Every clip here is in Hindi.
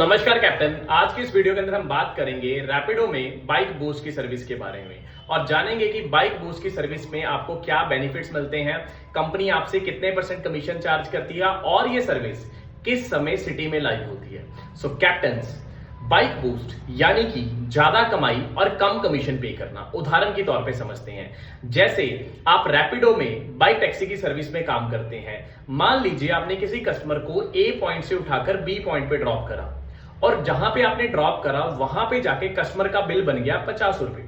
नमस्कार कैप्टन। आज की इस वीडियो के अंदर हम बात करेंगे रैपिडो में बाइक बूस्ट की सर्विस के बारे में और जानेंगे कि बाइक बूस्ट की सर्विस में आपको क्या बेनिफिट्स मिलते हैं, कंपनी आपसे कितने % कमीशन चार्ज करती है और ये सर्विस किस समय सिटी में लाइव होती है। सो कैप्टन्स, बाइक बूस्ट यानी कि ज्यादा कमाई और कम कमीशन पे करना। उदाहरण के तौर पे समझते हैं, जैसे आप रैपिडो में बाइक टैक्सी की सर्विस में काम करते हैं। मान लीजिए आपने किसी कस्टमर को ए पॉइंट से उठाकर बी पॉइंट पे ड्रॉप करा और जहां पे आपने ड्रॉप करा वहां पे जाके कस्टमर का बिल बन गया 50 रुपए।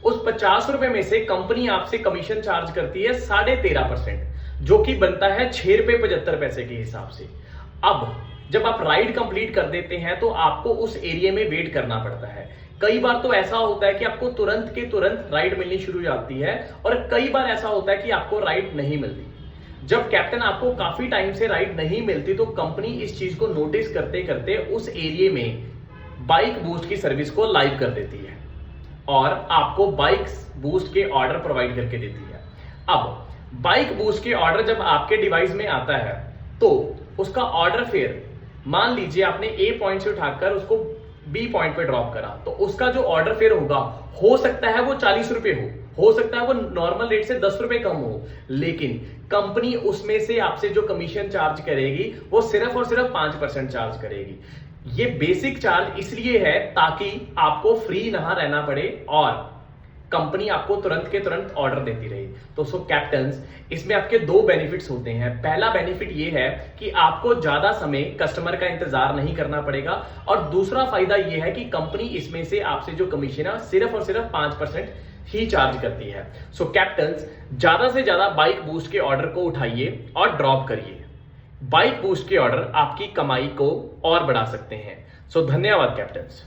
उस 50 रुपए में से कंपनी आपसे कमीशन चार्ज करती है 13.5%, जो कि बनता है 6 रुपए 75 पैसे के हिसाब से। अब जब आप राइड कंप्लीट कर देते हैं तो आपको उस एरिया में वेट करना पड़ता है। कई बार तो ऐसा होता है कि आपको तुरंत के तुरंत राइड मिलनी शुरू हो जाती है और कई बार ऐसा होता है कि आपको राइड नहीं मिलती। जब कैप्टन आपको काफी टाइम से राइड नहीं मिलती तो कंपनी इस चीज को नोटिस करते करते उस एरिया में बाइक बूस्ट की सर्विस को लाइव कर देती है और आपको बाइक बूस्ट के ऑर्डर प्रोवाइड करके देती है। अब बाइक बूस्ट के ऑर्डर जब आपके डिवाइस में आता है तो उसका ऑर्डर फेयर, मान लीजिए आपने ए पॉइंट से उठाकर उसको बी पॉइंट पे ड्रॉप करा तो उसका जो ऑर्डर फेयर होगा हो सकता है वो 40 रुपए हो सकता है वो नॉर्मल रेट से 10 रुपए कम हो, लेकिन कंपनी उसमें से आपसे जो कमीशन चार्ज करेगी वो सिर्फ और सिर्फ 5% चार्ज करेगी। ये बेसिक चार्ज इसलिए है ताकि आपको फ्री ना रहना पड़े और कंपनी आपको तुरंत के तुरंत ऑर्डर देती रही। तो सो कैप्टन्स, इसमें आपके दो बेनिफिट्स होते हैं। पहला बेनिफिट ये है कि आपको ज्यादा समय कस्टमर का इंतजार नहीं करना पड़ेगा और दूसरा फायदा ये है कि कंपनी इसमें से आपसे जो कमीशन है सिर्फ और सिर्फ 5% ही चार्ज करती है। सो कैप्टन्स, ज्यादा से ज्यादा बाइक बूस्ट के ऑर्डर को उठाइए और ड्रॉप करिए। बाइक बूस्ट के ऑर्डर आपकी कमाई को और बढ़ा सकते हैं। सो धन्यवाद कैप्टन्स।